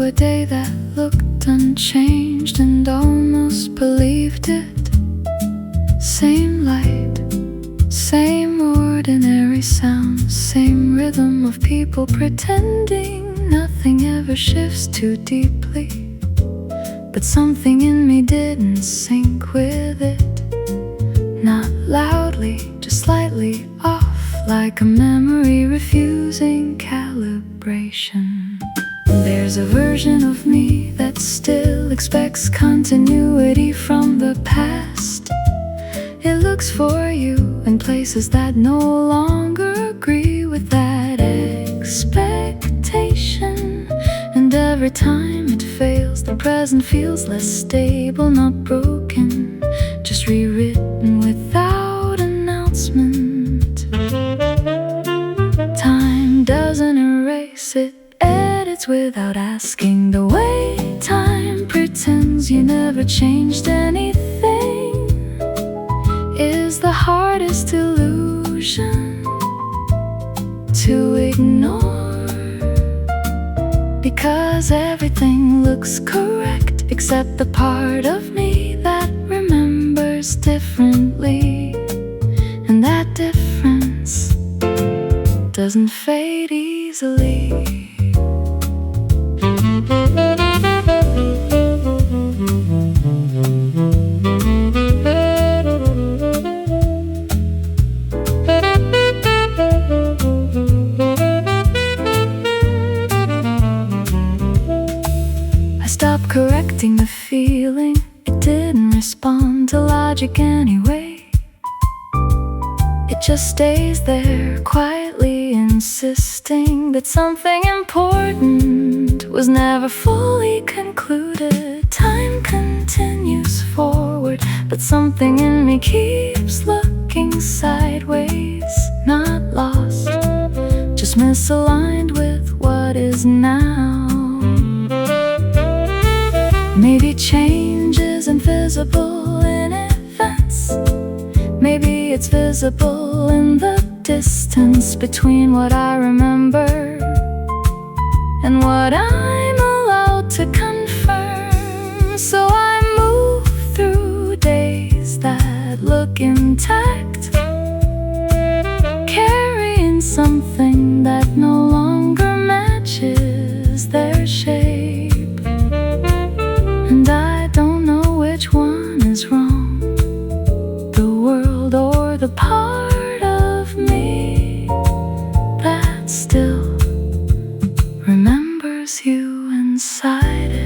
a day that looked unchanged and almost believed it. Same light, same ordinary sounds, same rhythm of people pretending nothing ever shifts too deeply. But something in me didn't sync with it. Not loudly, just slightly off, like a memory refusing calibration. There's a version of me that still expects continuity from the past. It looks for you in places that no longer agree with that expectation. And every time it fails, the present feels less stable, not broken, just rewritten without announcement. Time doesn't erase, it edits without asking. The way time pretends you never changed anything is the hardest illusion to ignore, because everything looks correct except the part of me that remembers differently. And that difference doesn't fade easily. Stop correcting the feeling, it didn't respond to logic anyway. It just stays there, quietly insisting that something important was never fully concluded. Time continues forward, but something in me keeps looking sideways. Not lost, just misaligned with what is now. Maybe change isn't visible in events. Maybe it's visible in the distance between what I remember and what I'm allowed to confirm. So I move through days that look intact, carrying something that no longer matches their shape. And I don't know which one is wrong, the world or the part of me that still remembers you inside it.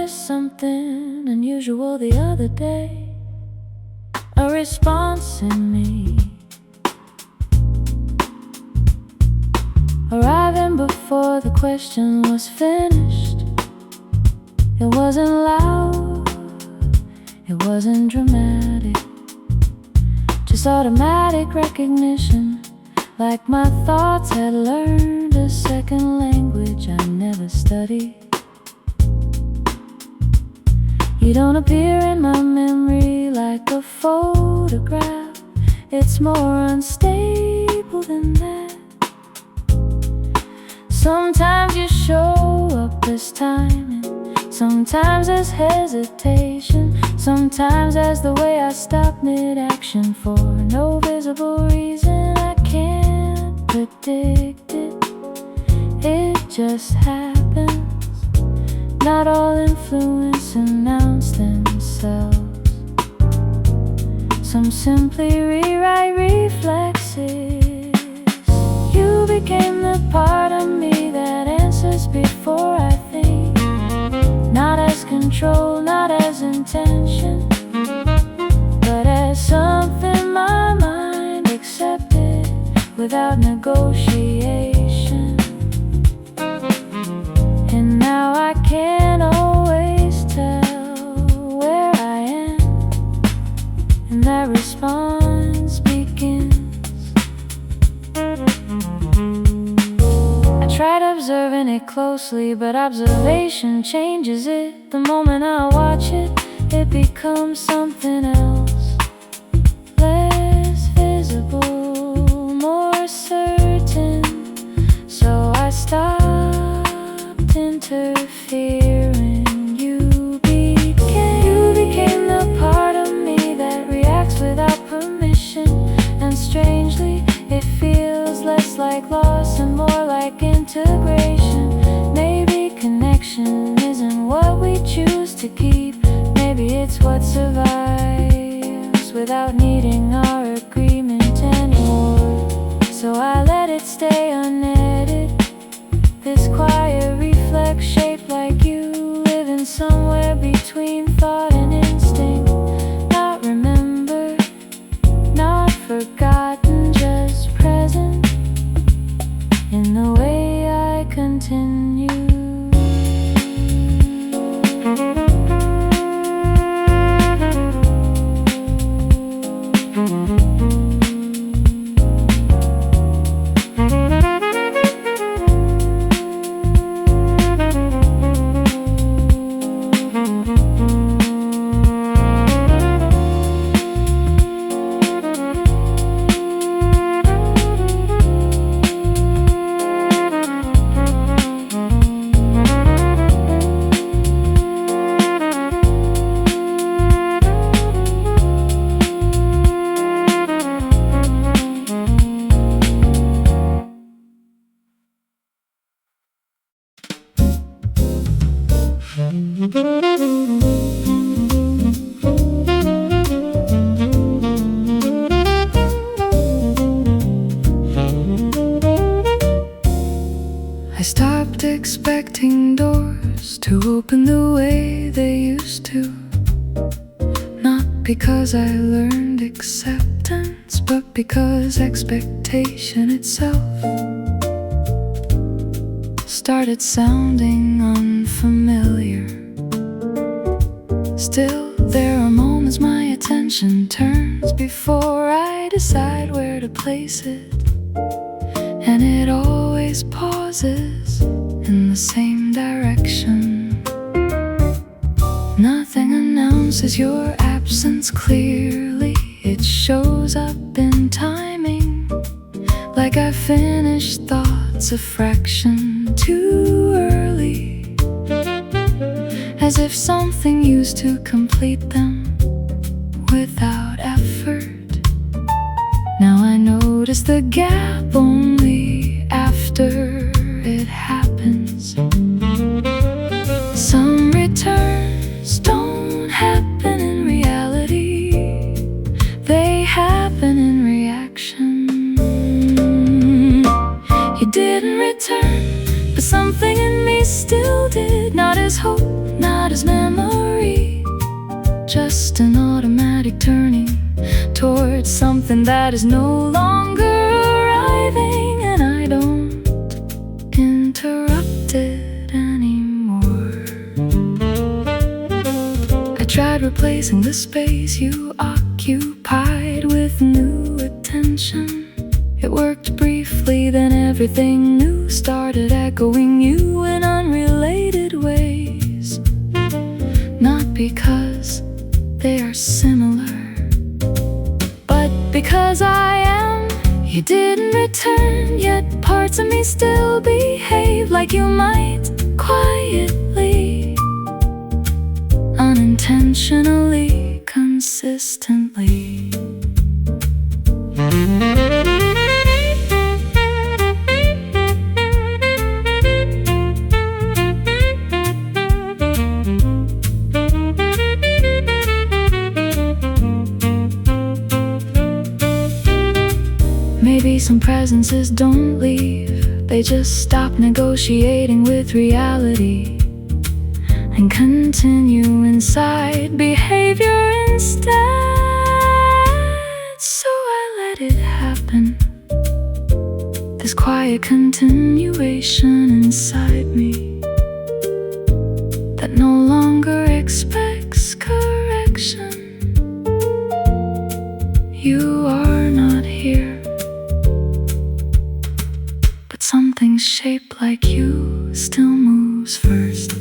Something unusual the other day, a response in me, arriving before the question was finished. It wasn't loud, it wasn't dramatic, just automatic recognition, like my thoughts had learned a second language I never studied. You don't appear in my memory like a photograph. It's more unstable than that. Sometimes you show up as timing, sometimes as hesitation, sometimes as the way I stop mid-action for no visible reason. I can't predict it, it just happens. Not all influence announce themselves. Some simply rewrite reflexes. You became the part of me that answers before I think. Not as control, not as intention, but as something my mind accepted without negotiation. And now I can't always tell where I am, and that response begins. I tried observing it closely, but observation changes it. The moment I watch it, it becomes something else. Less visible, more certain. So I stopped interfering. You became the part of me that reacts without permission. And strangely, it feels less like loss and more like integration. Maybe connection isn't what we choose to keep. Maybe it's what survives without needing our agreement anymore. So I let it stay unedited. This quiet reflex shaped like you, living somewhere between thought and instinct. Not remembered, not forgotten, just present in the way I continue. I stopped expecting doors to open the way they used to. Not because I learned acceptance, but because expectation itself started sounding unfamiliar. Still, there are moments my attention turns before I decide where to place it. And it always pauses in the same direction. Nothing announces your absence clearly. It shows up in timing, like I finished thoughts a fraction too early, as if something used to complete them without effort. Now I notice the gap only after it happens. Some returns don't happen in reality, they happen in reaction. You didn't return, but something in me still did. Not as hope, not as memory, just an automatic turning towards something that is no longer arriving. And I don't interrupt it anymore. I tried replacing the space you occupied with new attention. It worked briefly, then everything new started echoing you in unrelated ways. Not because they are similar, but because I am. You didn't return, yet parts of me still behave like you might, quietly, unintentionally, consistently. senses don't leave, they just stop negotiating with reality and continue inside behavior instead. So I let it happen, this quiet continuation inside me that no longer expects correction. You are not here, but something shaped like you still moves first.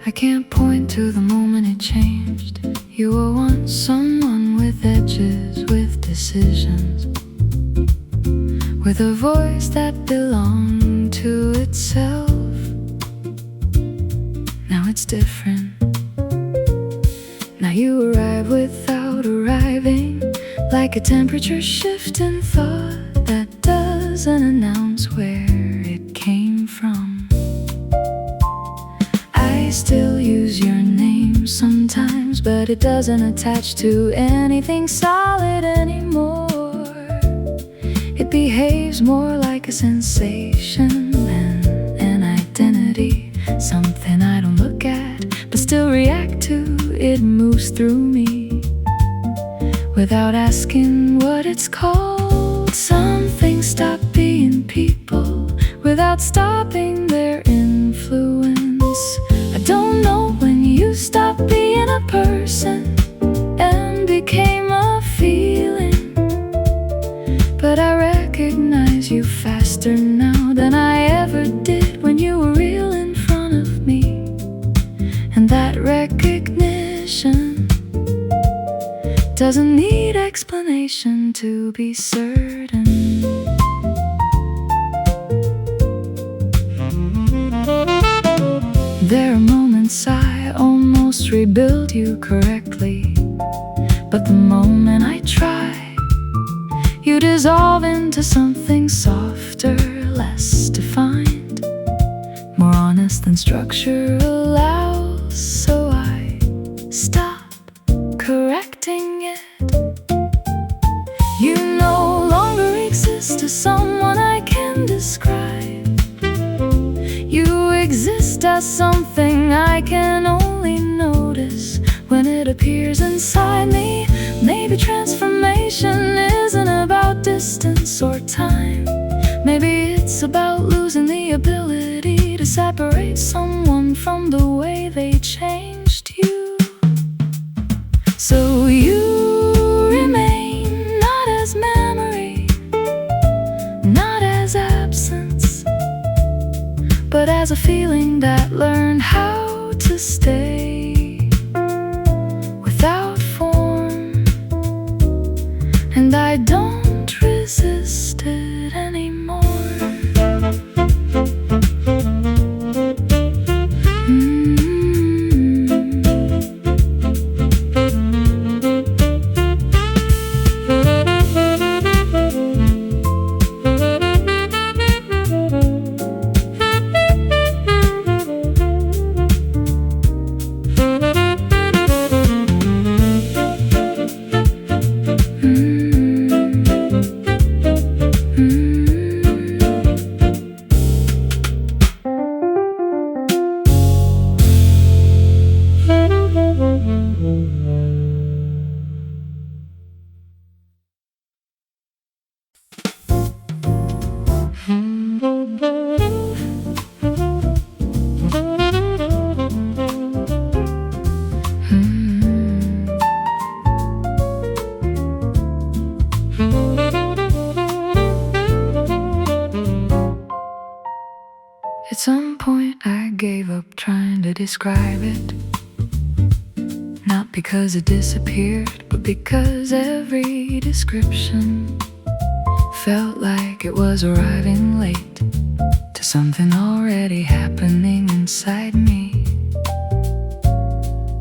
I can't point to the moment it changed. You were once someone with edges, with decisions, with a voice that belonged to itself. Now it's different. Now you arrive without arriving, like a temperature shift in thought that doesn't announce where it came from. I still use your name sometimes, but it doesn't attach to anything solid anymore. It behaves more like a sensation than an identity, something I don't look at but still react to. It moves through me without asking what it's called. Some things stop being people without stopping their influence. I don't know when you stopped being a person and became a feeling, but I recognize you faster now than I ever did when you were real in front of me. And that recognition doesn't need explanation to be certain. There are moments I almost rebuild you correctly, but the moment I try, you dissolve into something softer, less defined, more honest than structure allows. So I stop correcting it. You no longer exist as someone I can describe. You exist as something I can only notice when it appears inside me. Maybe transformation isn't about distance or time. Maybe it's about losing the ability to separate someone from the way they changed you. So you remain not as memory, not as absence, but as a feeling that learned how to stay without form. And I don't resist it anymore. I gave up trying to describe it. Not because it disappeared, but because every description felt like it was arriving late to something already happening inside me.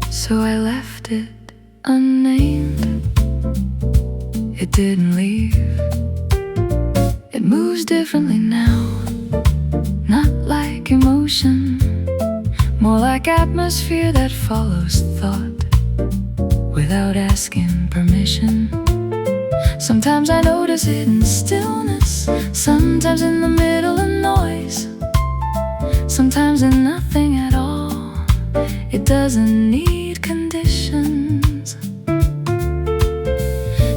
So I left it unnamed. It didn't leave. It moves differently now. Not like emotion, more like atmosphere that follows thought without asking permission. Sometimes I notice it in stillness, sometimes in the middle of noise, sometimes in nothing at all. It doesn't need conditions.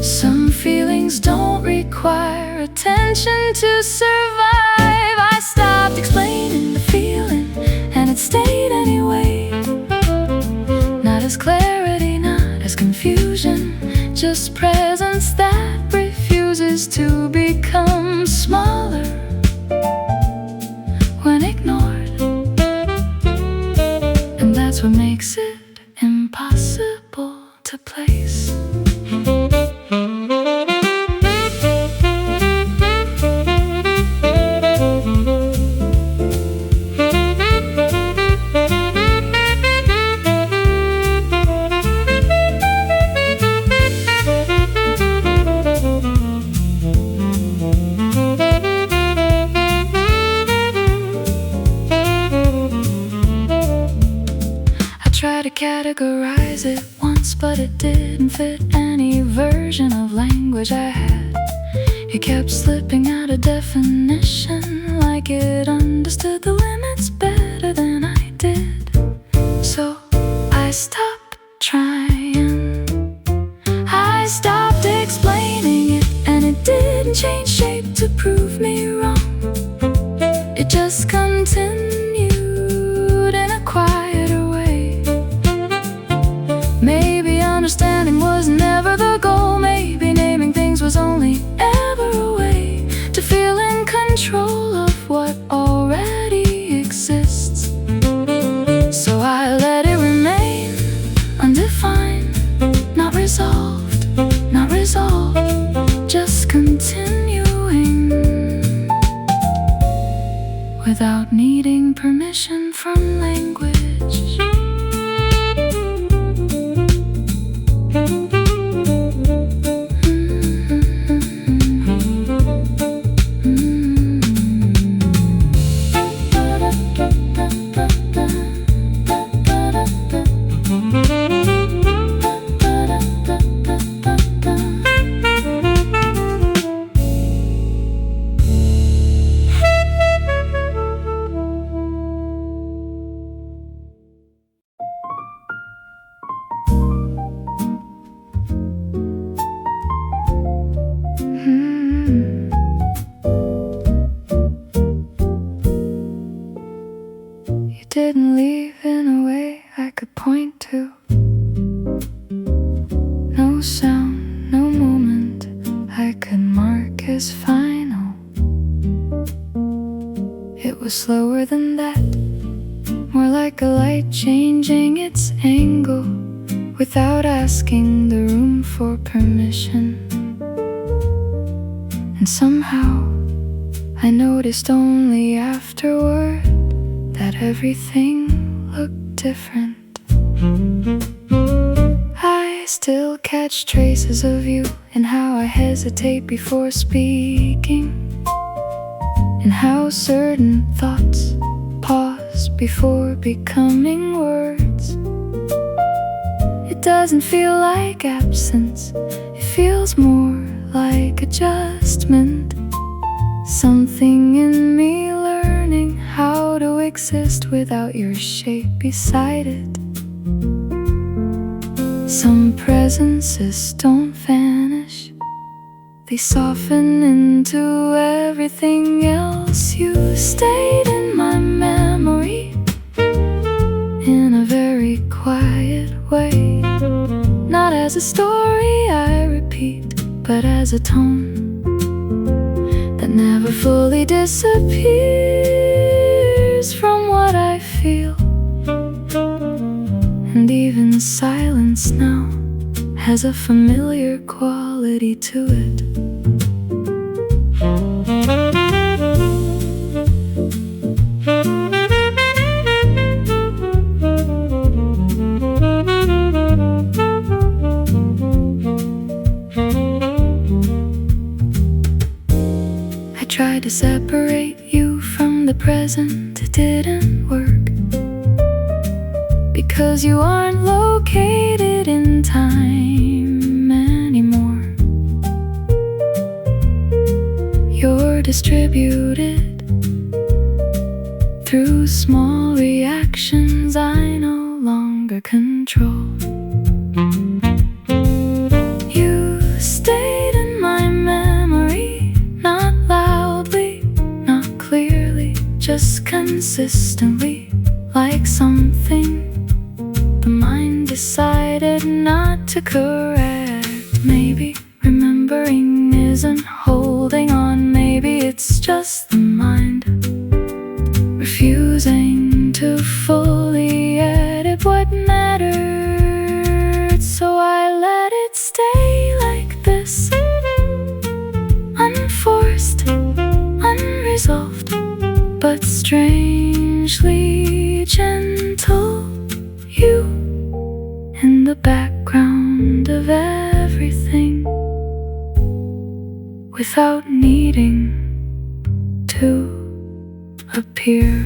Some feelings don't require attention to survive. I stopped explaining the feeling, and it stayed anyway. Not as clarity, not as confusion, just presence that refuses to become smaller when ignored. And that's what makes it impossible to place. Tried to categorize it once, but it didn't fit any version of language I had. It kept slipping out of definition, like it understood the limits better than I did. So I stopped trying. I stopped explaining it, and it didn't change shape to prove me wrong. It just continued in a quieter way. Maybe understanding was never the goal. Maybe naming things was only ever a way to feel in control of what already exists. So I let it remain undefined, not resolved, not resolved, just continuing without needing permission from language. You didn't leave in a way I could point to. No sound, no moment I could mark as final. It was slower than that, more like a light changing its angle without asking the room for permission. And somehow I noticed only afterward that everything looked different. I still catch traces of you in how I hesitate before speaking, and how certain thoughts pause before becoming words. It doesn't feel like absence, it feels more like adjustment. Something in me learning how to exist without your shape beside it. Some presences don't vanish, they soften into everything else. You stayed in my memory in a very quiet way, not as a story I repeat, but as a tone that never fully disappears from what I feel. And even silence now has a familiar quality to it. I tried to separate you from the present, it didn't work, because you aren't located in time anymore. You're distributed through small reactions I no longer control. You stayed in my memory, not loudly, not clearly, just consistently, like something the mind decided not to correct. Maybe remembering isn't holding on, maybe it's just the mind refusing to fully edit what mattered. So I let it stay like this, unforced, unresolved, but strangely gentle. You in the background of everything, without needing to appear.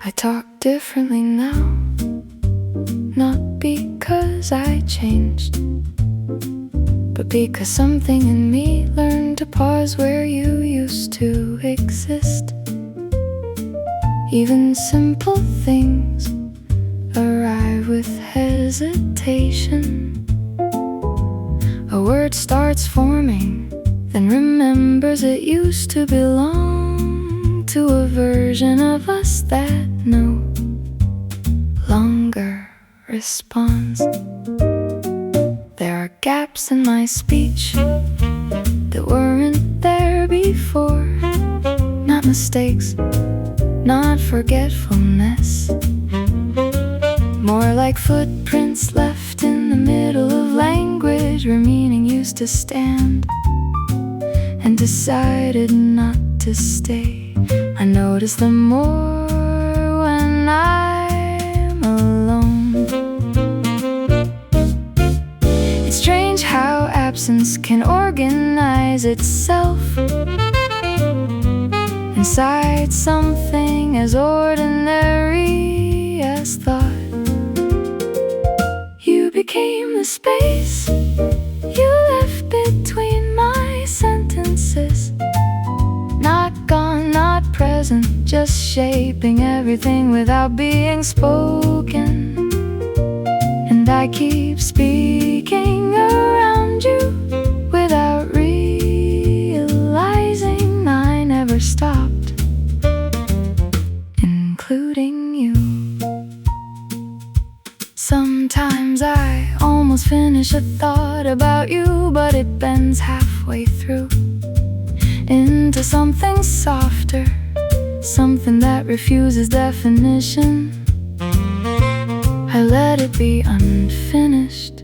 I talk differently now, not because I changed, but because something in me learned to pause where you used to exist. Even simple things arrive with hesitation. A word starts forming, then remembers it used to belong to a version of us that no longer responds. There are gaps in my speech that weren't there before. Not mistakes, not forgetfulness, more like footprints left in the middle of language where meaning used to stand and decided not to stay. I notice them more when I'm alone. It's strange how absence can organize itself inside something as ordinary as thought. You became the space you left between my sentences. Not gone, not present, just shaping everything without being spoken. And I keep speaking around you without realizing I never stopped, including you. Sometimes I almost finish a thought about you, but it bends halfway through into something softer, something that refuses definition. I let it be unfinished.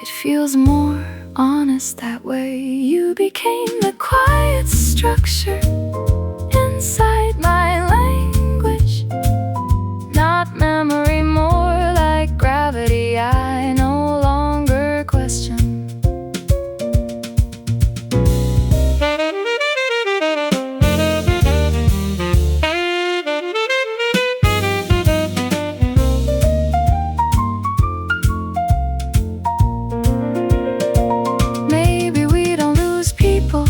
It feels more honest that way. You became the quiet structure inside my language, not memory, more like gravity I no longer question. Maybe we don't lose people,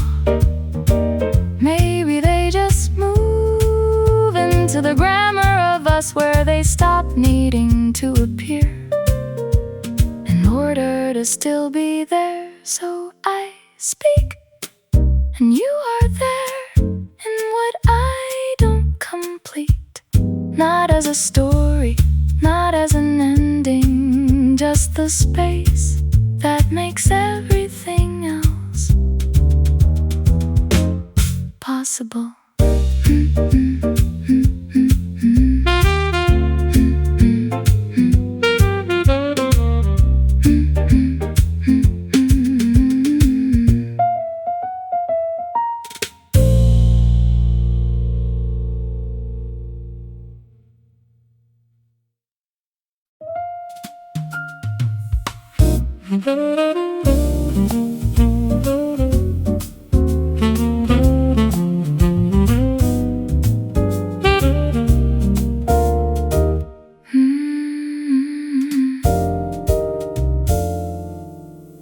maybe they just move. stop needing to appear in order to still be there. So I speak, and you are there in what I don't complete. Not as a story, not as an ending, just the space that makes everything else possible.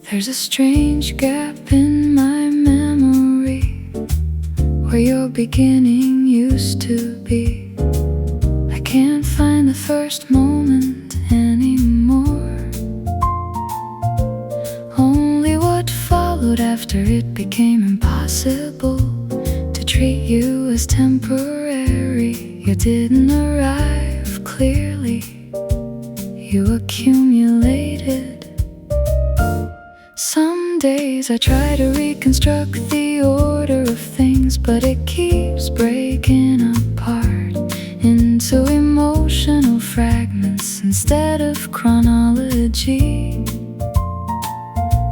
There's a strange gap in my memory where your beginning used to be. I can't find the first moment anymore, only what followed after it became impossible to treat you as temporary. You didn't arrive clearly, you accumulated. Some days I try to reconstruct the order of things, but it keeps breaking apart into emotional fragments instead of chronology.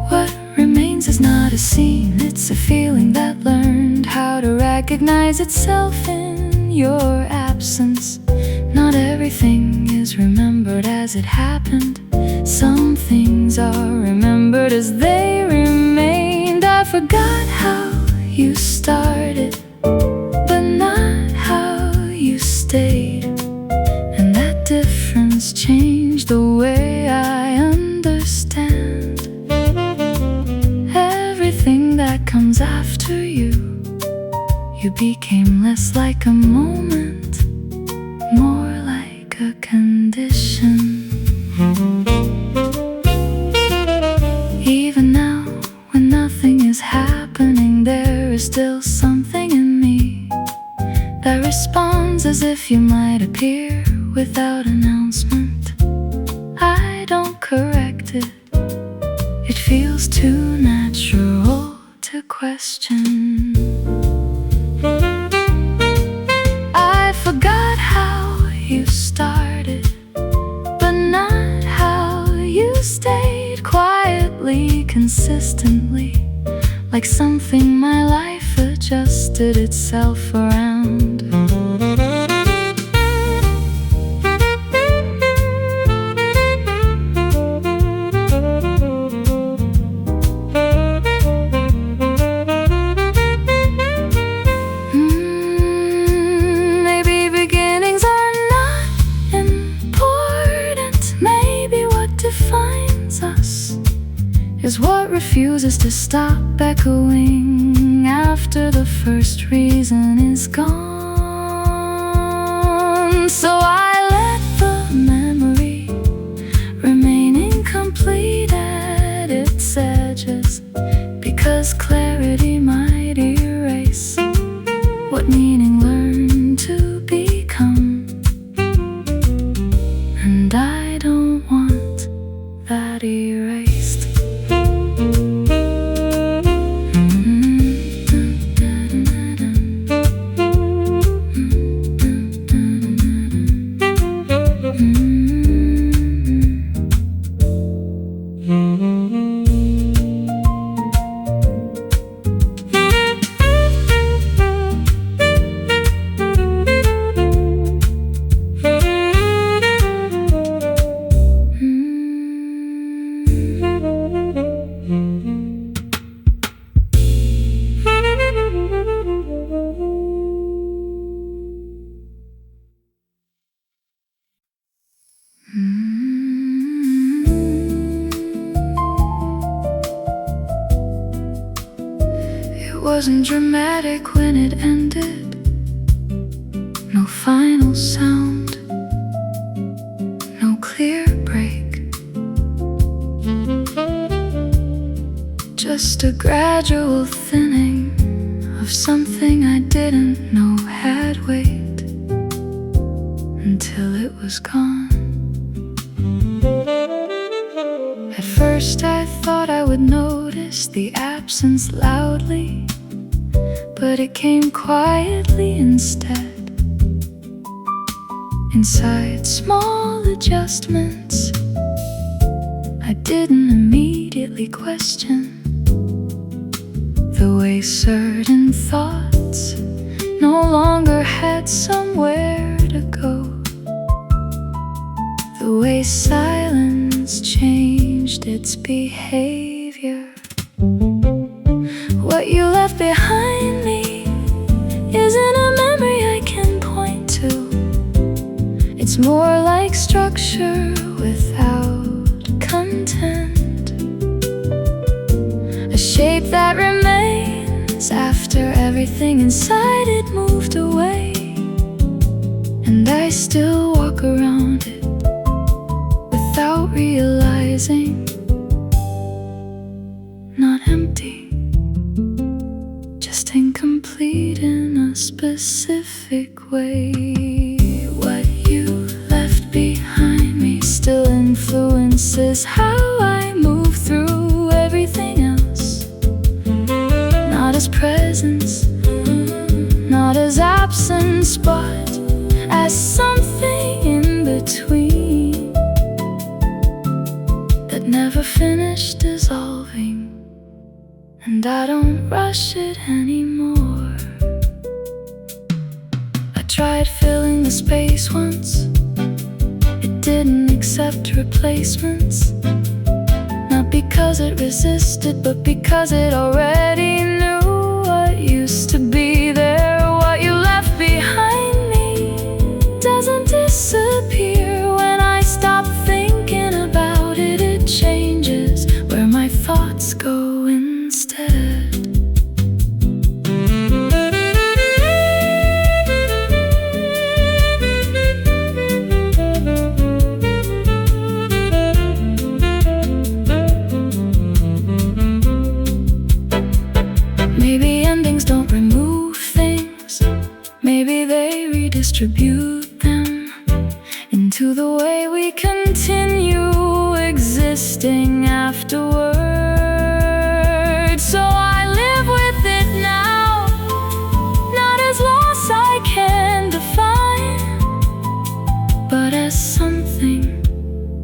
What remains is not a scene, it's a feeling that learned how to recognize itself in your absence. Not everything is remembered as it happened. Some things are remembered as they remained. I forgot how you started, but not how you stayed. And that difference changed the way I understand everything that comes after you. You became less like a moment, more like a condition. Even now, when nothing is happening, there is still something in me that responds as if you might appear without announcement. I don't correct it, it feels too natural to question. I forgot how you started, but not how you stayed. Quietly, consistently, like something my life adjusted itself around. Maybe beginnings are not important. Maybe what defines us is what refuses to stop echoing after the first reason is gone. So I let the memory remain incomplete at its edges, because clarity might erase what meaning learned to become. And I don't want that erased. It wasn't dramatic when it ended, no final sound. just a gradual thinning of something I didn't know had weight, until it was gone. At first I thought I would notice the absence loudly, but it came quietly instead. Inside small adjustments I didn't immediately question, the way certain thoughts no longer had somewhere to go, the way silence changed its behavior. What you left behind me isn't a memory I can point to. It's more like structure without content, a shape that remains after everything inside it moved away, and I still walk around it without realizing. Not empty, just incomplete in a specific way. What you left behind me still influences how I move through everything else. Not as presence, not as absence, but as something in between that never finished dissolving. And I don't rush it anymore. I tried filling the space once, it didn't accept replacements. Not because it resisted, but because it already knew what used to be there. What you left behind me doesn't disappear. When I stop thinking about it, it changes where my thoughts go instead. Maybe endings don't remove things, maybe they redistribute them into the way we continue existing afterwards. So I live with it now, not as loss I can define, but as something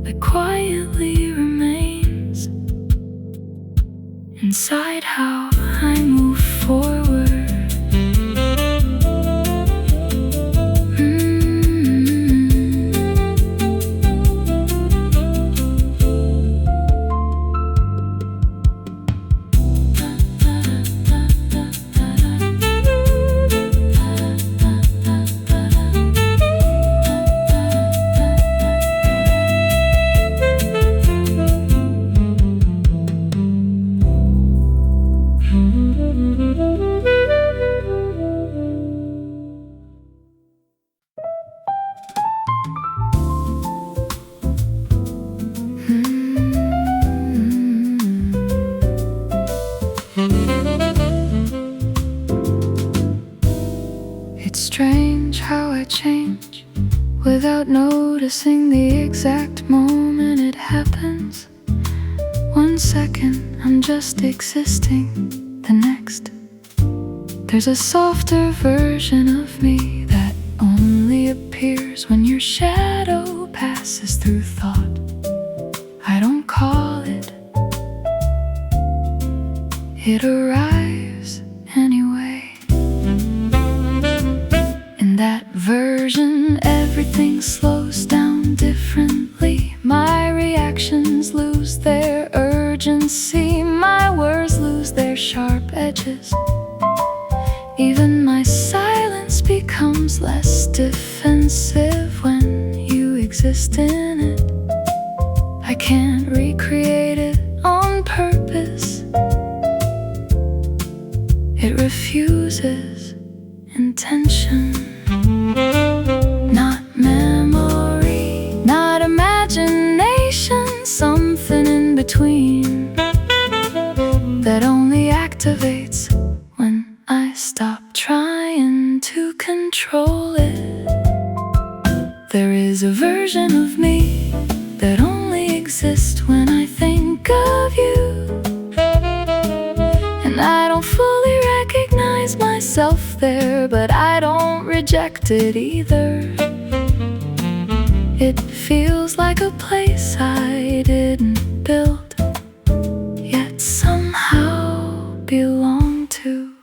that quietly remains inside how I move forward. It's strange how I change without noticing the exact moment it happens. 1 second I'm just existing, the next there's a softer version of me that only appears when your shadow passes through thought. I don't call it, it arrives anyway. In that version, everything slows down differently. My reactions lose their urgency, my words lose their sharp edges. Even my silence becomes less defensive when you exist in it. I can't recreate it on purpose. It refuses intention. Not memory, not imagination, something in between that it either. It feels like a place I didn't build, yet somehow belong to.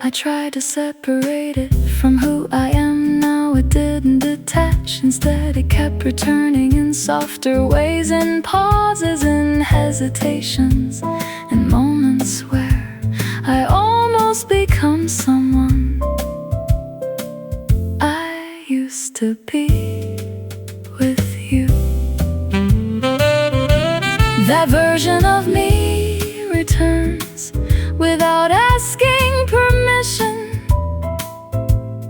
I tried to separate it from who I am now. It didn't detach, instead it kept returning in softer ways, in pauses, in hesitations, in moments where I almost become someone I used to be with you. That version of me returns without asking permission.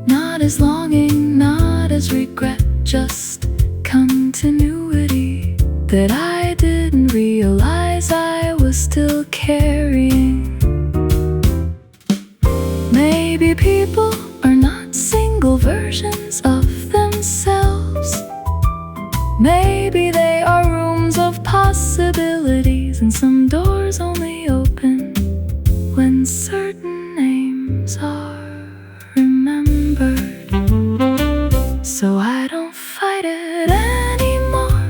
Not as longing, not as regret, just continuity that I didn't realize I was still carrying. Maybe people are not single versions of themselves. Maybe they are rooms of possibilities, and some doors only open when certain names are remembered. So I don't fight it anymore.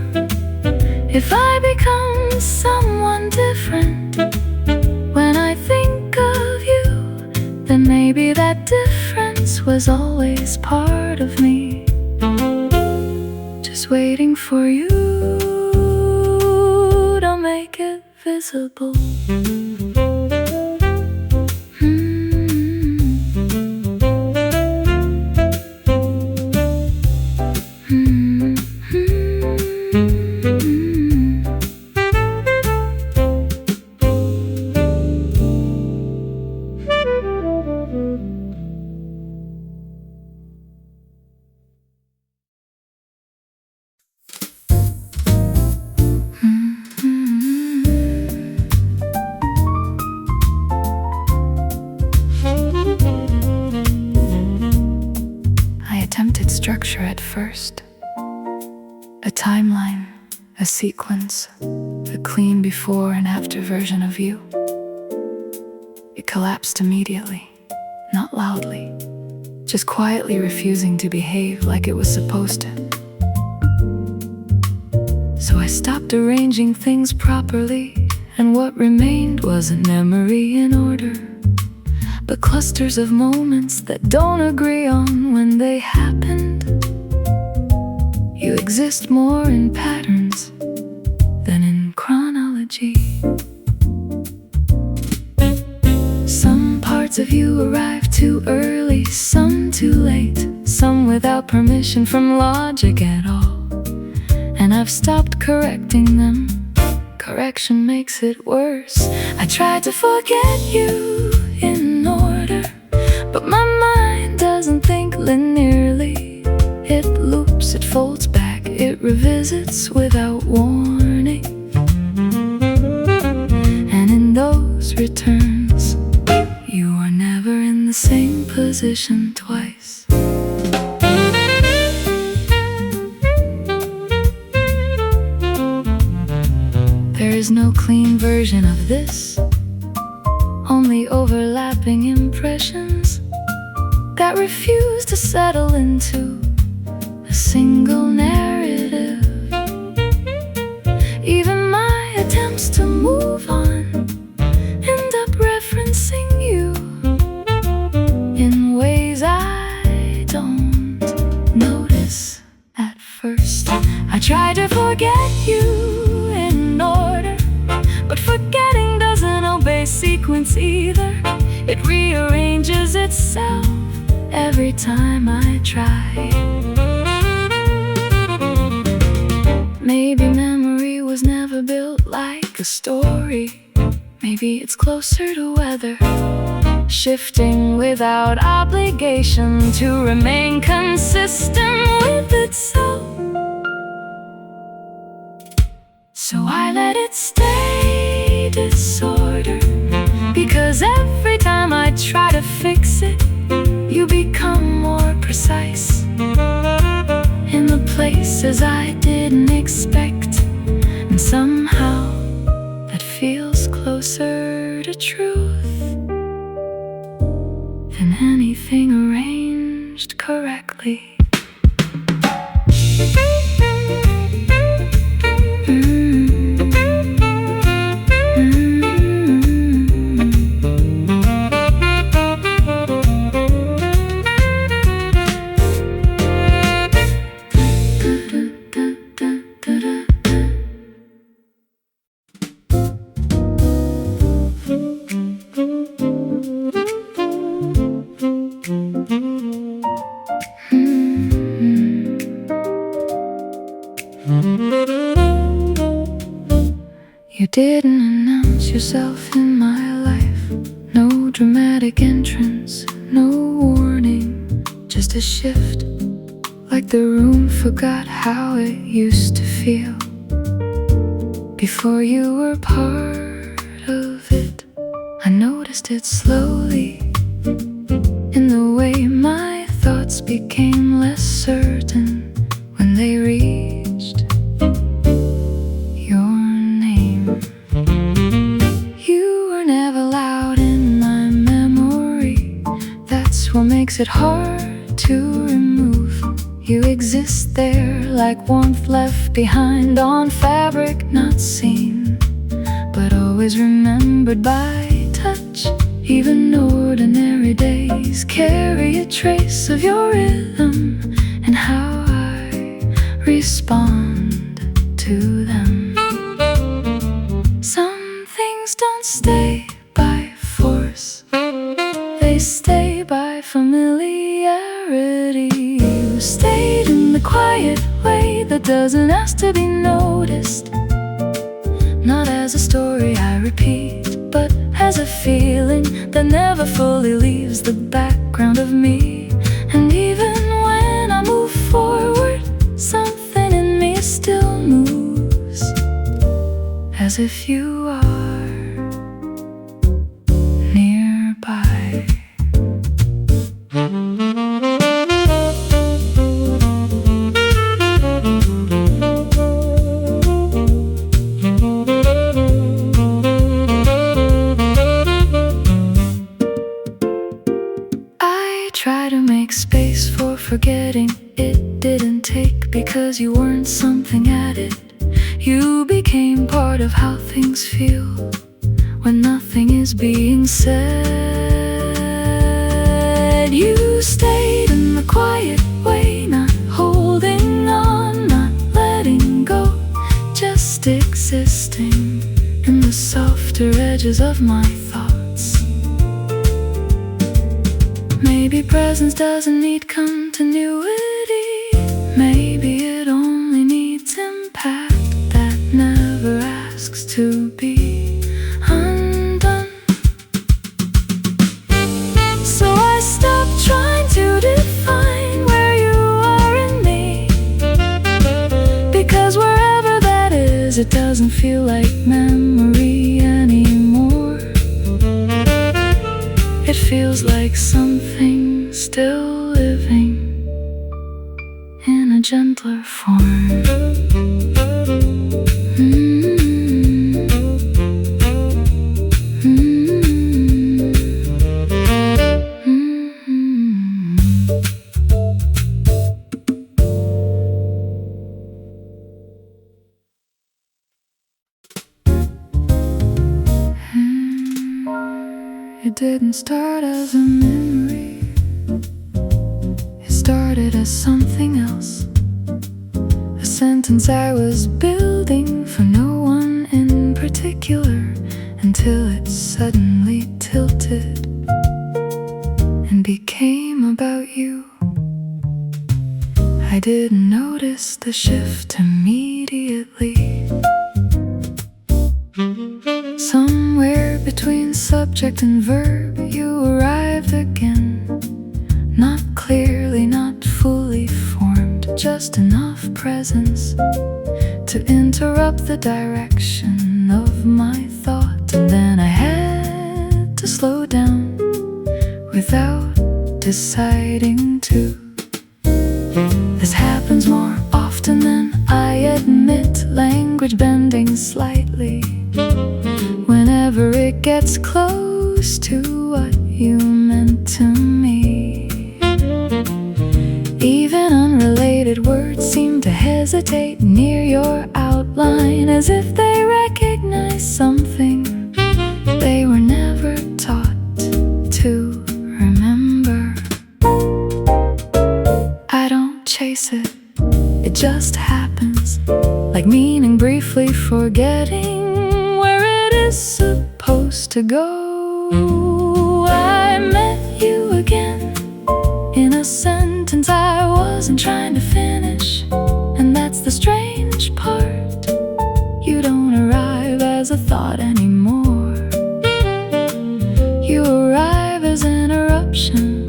If I become someone different when I think of you, then maybe that difference was always part of me, just waiting for you to make it visible. Structure at first, a timeline, a sequence, a clean before and after version of you. It collapsed immediately, not loudly, just quietly refusing to behave like it was supposed to. So I stopped arranging things properly, and what remained wasn't memory in order, but clusters of moments that don't agree on when they happened. You exist more in patterns than in chronology. Some parts of you arrive too early, some too late, some without permission from logic at all. And I've stopped correcting them. Correction makes it worse. I tried to forget you in order, but my mind doesn't think linearly. It loops, it folds back, it revisits without warning. And in those returns, you are never in the same position twice. There is no clean version of this, only overlapping impressions that refuse to settle into a single narrative. Even my attempts to move on end up referencing you in ways I don't notice at first. I try to forget you in order, but forgetting doesn't obey sequence either. It rearranges itself every time I try. Maybe memory was never built like a story. Maybe it's closer to weather, shifting without obligation to remain consistent with itself. So I let it stay disorder, because every time I try to fix it, you become more precise in the places I didn't expect. And somehow that feels closer anything arranged correctly. You didn't announce yourself in my life. No dramatic entrance, no warning, just a shift, like the room forgot how it used to feel before you were part of it. I noticed it slowly, in the way my thoughts became less certain when they reached your name. You were never loud in my memory. That's what makes it hard to remove. You exist there like warmth left behind on fabric not seen, but always remembered by touch. Even ordinary days carry a trace of your rhythm and how I respond to them. Some things don't stay by force, they stay by familiarity. You stayed in the quiet way that doesn't ask to be noticed, not as a story I repeat, but as a feeling that never fully leaves the background of me. And even when I move forward, something in me still moves, as if you are nearby. Try to make space for forgetting. It didn't take, because you weren't something added. You became part of how things feel when nothing is being said. You stayed in the quiet way, not holding on, not letting go, just existing in the softer edges of my thoughts. Maybe presence doesn't need continuity. Maybe it only needs impact that never asks to be undone. So I stopped trying to define where you are in me, because wherever that is, it doesn't feel like memory anymore. It feels like something still living in a gentler form. It didn't start as a memory, it started as something else. A sentence I was building for no one in particular, until it suddenly tilted and became about you. I didn't notice the shift immediately. Somewhere between subject and verb, you arrived again. Not clearly, not fully formed, just enough presence to interrupt the direction of my thought. And then I had to slow down without deciding to. This happens more often than I admit, language bending slightly whenever it gets close to what you meant to me. hesitate near your outline, as if they recognize something they were never taught to remember. I don't chase it, it just happens, like meaning briefly forgetting where it is supposed to go. I met you again in a sentence I wasn't trying to finish, and that's the strange part. You don't arrive as a thought anymore. You arrive as an eruption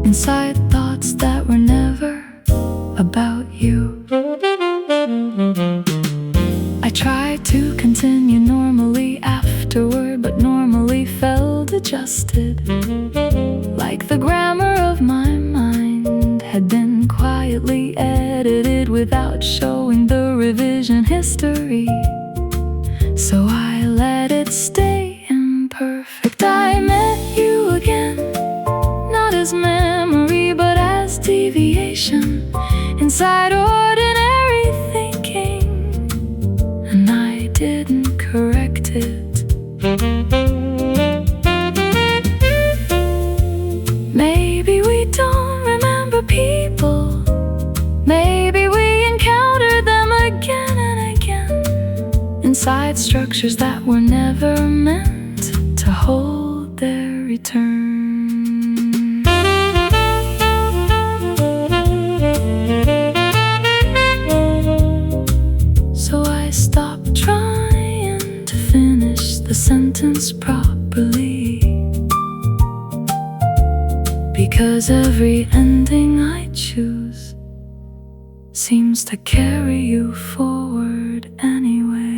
inside thoughts that were never about you. I tried to continue normally afterward, but normally felt adjusted, like the grammar of my mind had been quietly edited without showing the revision history. So I let it stay imperfect. I met you again, not as memory but as deviation inside ordinary thinking, and I didn't correct it. Maybe we don't remember people, maybe we encounter them again and again inside structures that were never meant to hold their return. So I stopped trying to finish the sentence properly, because every ending I choose seems to carry you forward anyway.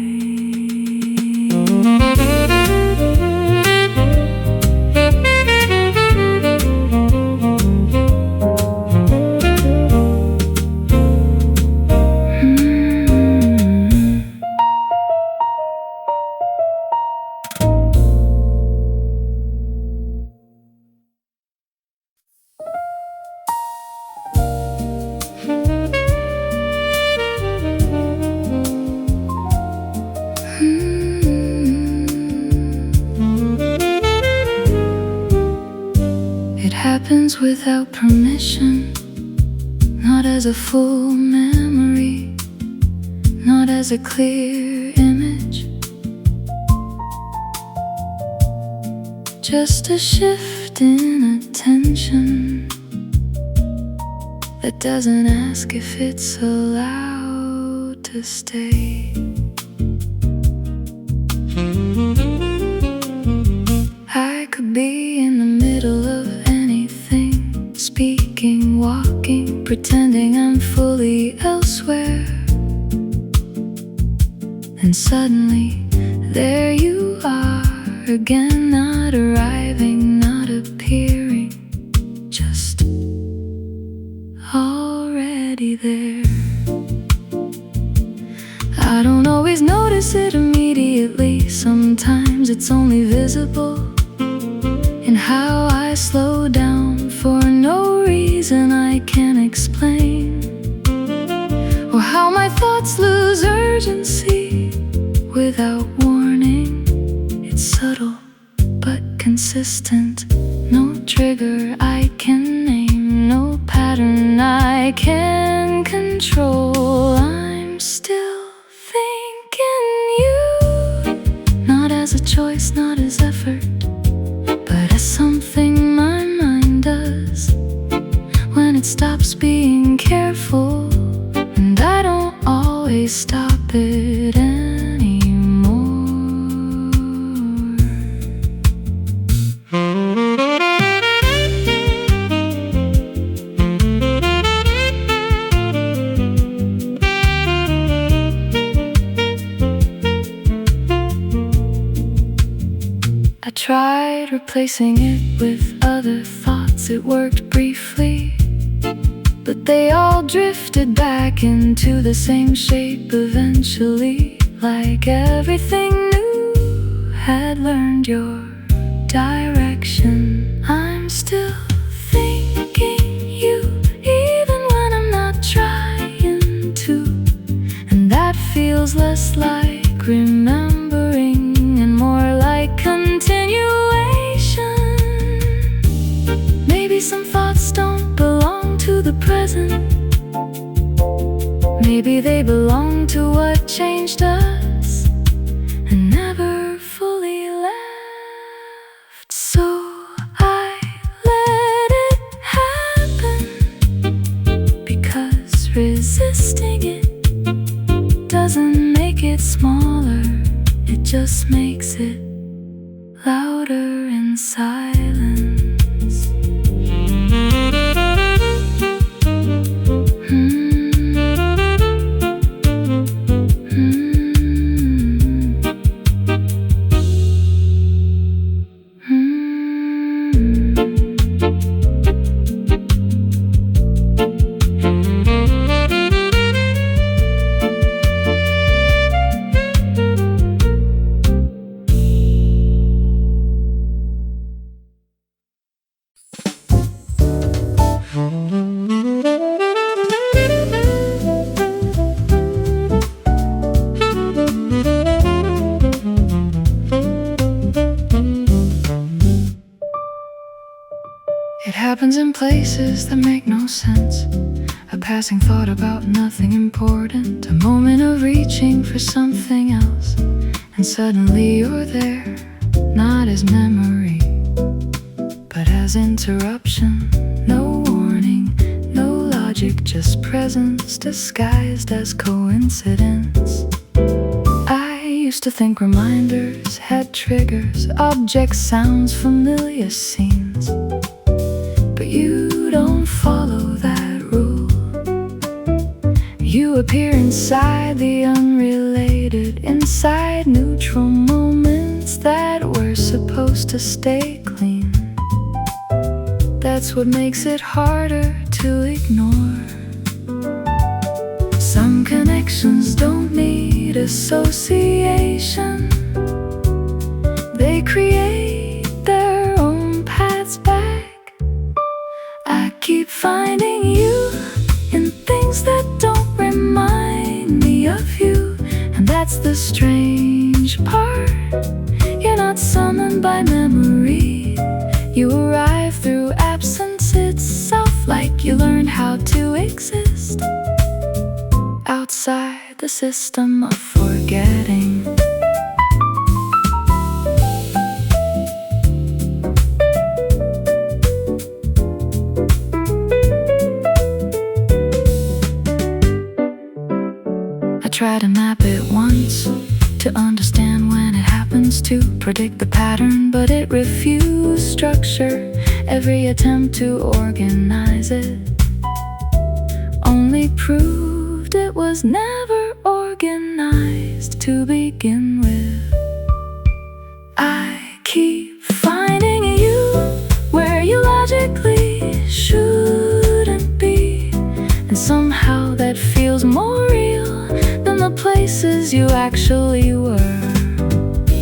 It happens without permission, not as a full memory, not as a clear image, just a shift in attention that doesn't ask if it's allowed to stay. I could be in the middle of anything, speaking, walking, pretending I'm fully elsewhere, and suddenly there you are again, not arriving, not appearing, just already there. I don't always notice it immediately, sometimes it's only visible in how I slow down for no reason I can't explain, or how my thoughts lose urgency without warning. It's subtle but consistent, no trigger I can name, no pattern I can control. I'm still thinking you, not as a choice, not as effort, but as something my mind does when it stops being careful, and I don't always stop it anymore. I tried replacing it with other thoughts, it worked briefly, but they all drifted back into the same shape eventually, like everything new had learned your direction. I'm still thinking you, even when I'm not trying. feels less like remembering and more like continuation. Maybe some thoughts don't belong to the present. Maybe they belong to what changed us and never fully left. So I let it happen, because resisting it doesn't make it smaller, it just makes it louder in silence. It happens in places that make no sense. A passing thought about nothing important, a moment of reaching for something else, and suddenly you're there, not as memory, but as interruption. No warning, no logic, just presence disguised as coincidence. I used to think reminders had triggers, objects, sounds, familiar scenes. But you don't follow that rule. You appear inside the unrelated, inside neutral moments that were supposed to stay clean. That's what makes it harder to ignore. Some connections don't need association. They create their own paths back. I keep finding you in things that don't remind me of you, and that's the strange part. You're not summoned by memory. You arrive through absence itself, like you learned how to exist outside the system of forgetting. Try to map it once, to understand when it happens, to predict the pattern, but it refused structure. Every attempt to organize it only proved it was never organized to begin with. I keep finding you where you logically shouldn't be, and somehow that feels more real than the places you actually were.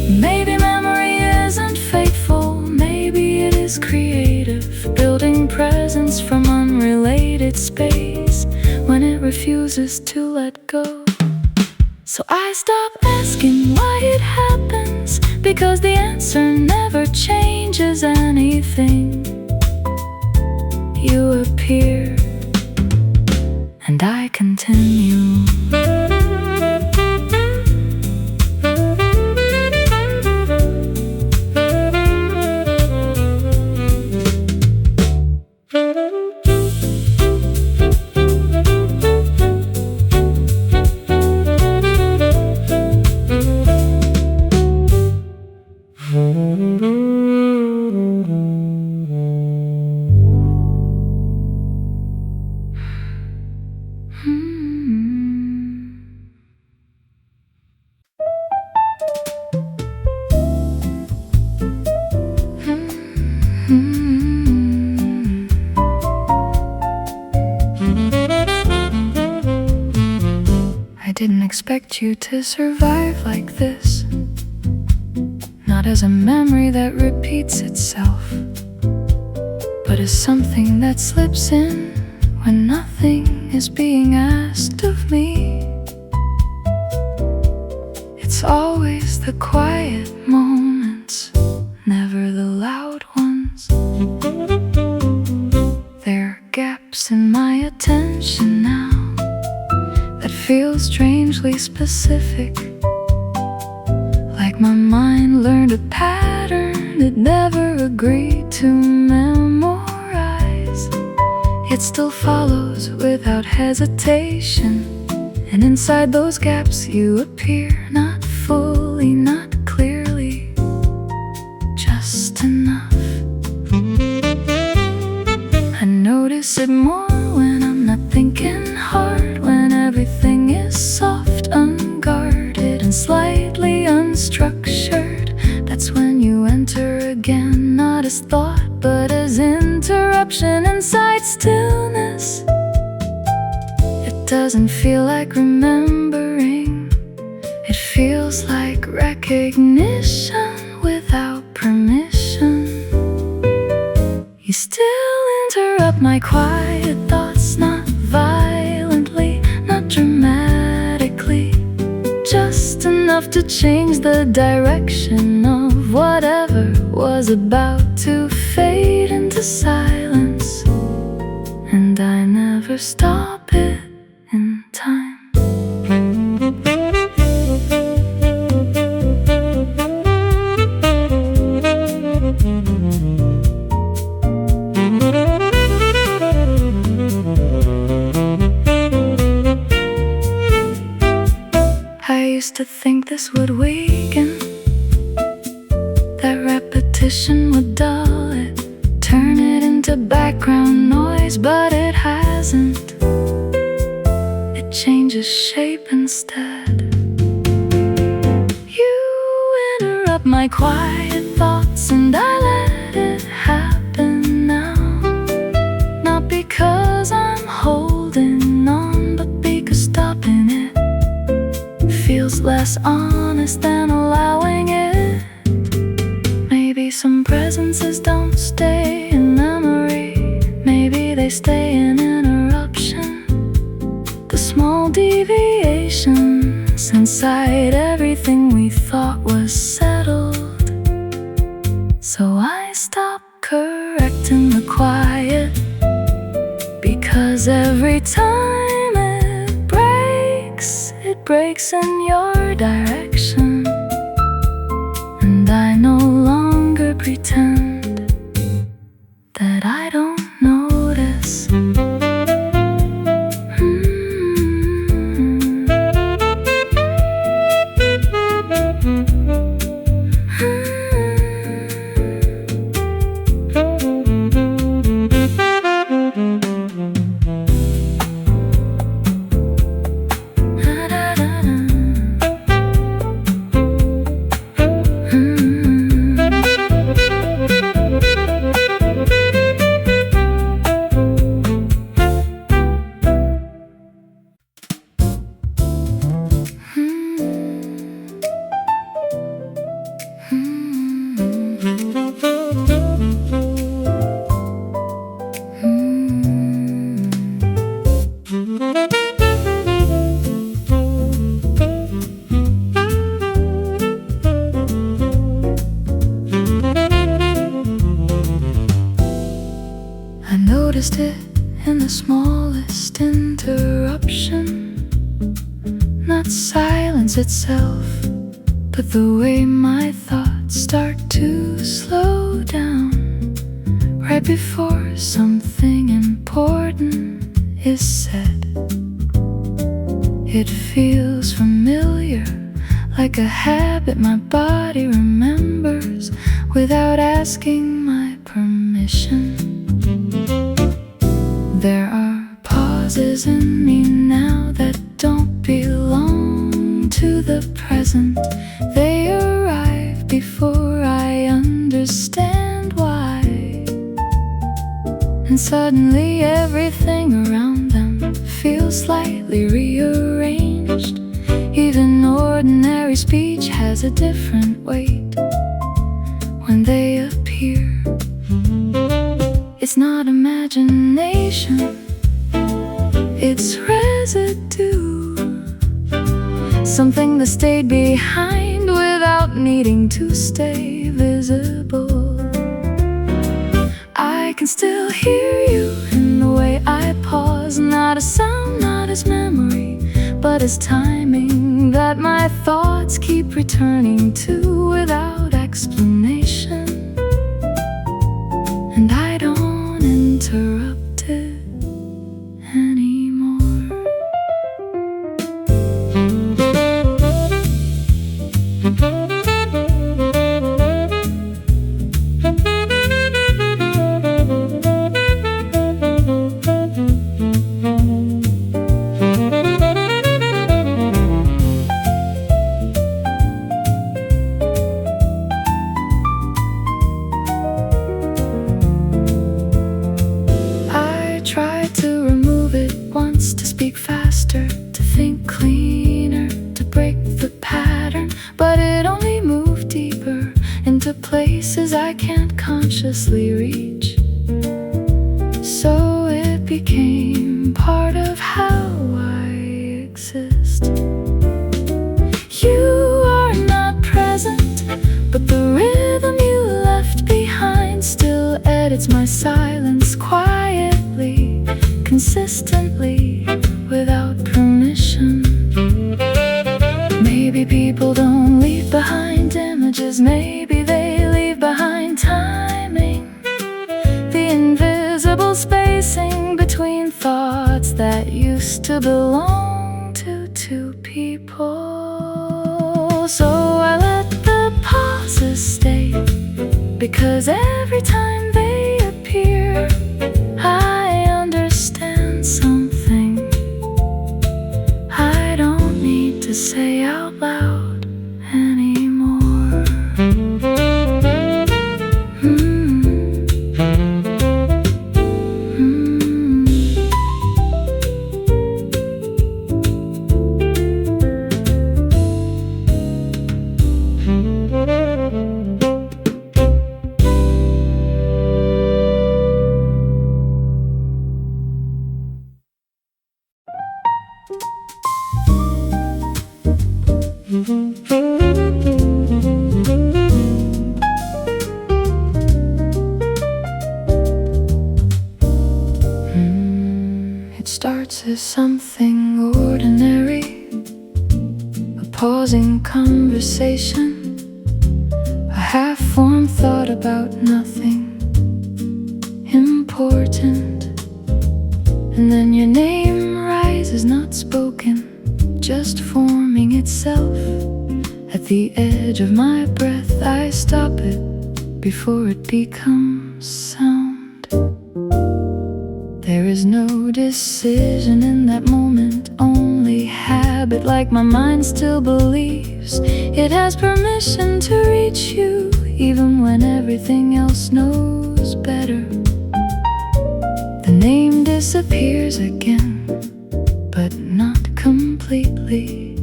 Maybe memory isn't faithful, maybe it is creative, building presence from unrelated space when it refuses to let go. So I stop asking why it happens, because the answer never changes anything. You appear and I continue. I didn't expect you to survive like this, not as a memory that repeats itself, but as something that slips in when nothing is being asked of me. It's always the quiet moments, never the loud ones. There are gaps in my attention now that feel strangely specific, like my mind learned a pattern it never agreed to memorize. It still follows without hesitation, and inside those gaps you appear, not fully, not clearly, just enough. I notice it more when I'm not thinking hard, when everything is soft, unguarded, and slightly unstructured. That's when you enter again, not as thought, but as interruption inside stillness. It doesn't feel like remembering, it feels like recognition without permission. You still interrupt my quiet thoughts, not violently, not dramatically, just enough to change the direction of whatever was about to fade into silence. And I never stop it in time. I used to think this would weaken, that repetition would dull it, turn it into background noise, but it hasn't. It changes shape instead. You interrupt my quiet thoughts and I let it happen now. Not because I'm holding on, but because stopping it feels less honest than allowing it. Maybe some presences don't stay in memory, maybe they stay in interruption. The small deviations inside everything we thought was settled. So I stop correcting the quiet, because every time it breaks in your direction. And I no longer pretend that I don't notice. I noticed it in the smallest interruption, not silence itself, but the way my thoughts start to slow down right before something important is said. It feels familiar, like a habit my body remembers without asking my permission. There are pauses in me now that don't belong to the present. They arrive before I understand why, and suddenly everything around them feels slightly rearranged. Even ordinary speech has a different weight when they appear. It's not imagination, it's residue. something that stayed behind without needing to stay visible. I can still hear you in the way I pause, not as sound, not as memory, but as timing that my thoughts keep returning to without explanation. And I don't interrupt it anymore. To speak faster, to think cleaner, to break the pattern, but it only moved deeper into places I can't consciously reach. So it became part of how I exist. You are not present, but the rhythm you left behind still edits my silence quietly, consistently, without permission. Maybe people don't leave behind images, maybe they leave behind timing, the invisible spacing between thoughts that used to belong to two people. So I let the pauses stay, because every time they appear, I understand something I don't need to say out loud anymore. It starts as something ordinary, a pausing conversation, a half-formed thought about nothing important. And then your name rises, not spoken, just forming itself. At the edge of my breath, I stop it before it becomes sound. There is no decision in that moment, only habit, like my mind still believes it has permission to reach you, even when everything else knows better. The name disappears again, but not completely.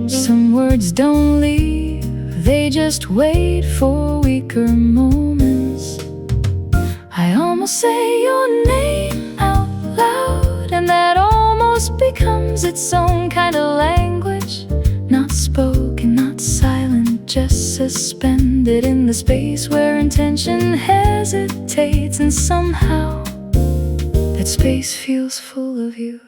Some words don't leave, they just wait for weaker moments. I almost say your name out loud, and that almost becomes its own kind of language. Not spoken, not silent, just suspended in the space where intention hesitates. And somehow that space feels full of you.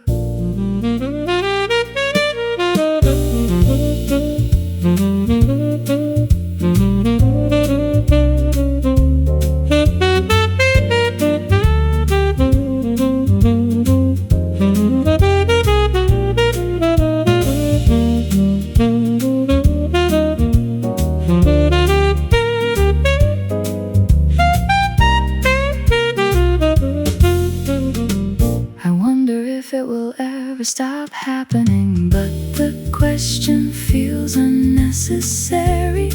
It will ever stop happening, but the question feels unnecessary,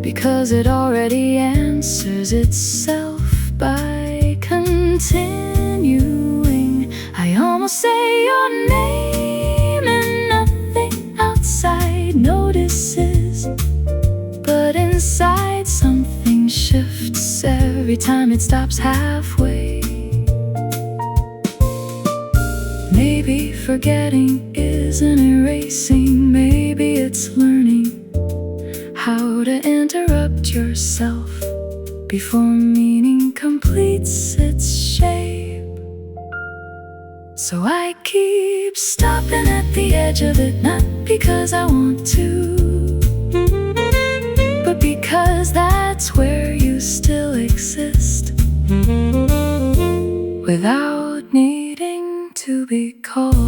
because it already answers itself by continuing. I almost say your name and nothing outside notices, but inside something shifts every time it stops halfway. Maybe forgetting is isn't erasing, maybe it's learning how to interrupt yourself before meaning completes its shape. So I keep stopping at the edge of it, not because I want to, but because that's where you still exist, without needing to be called.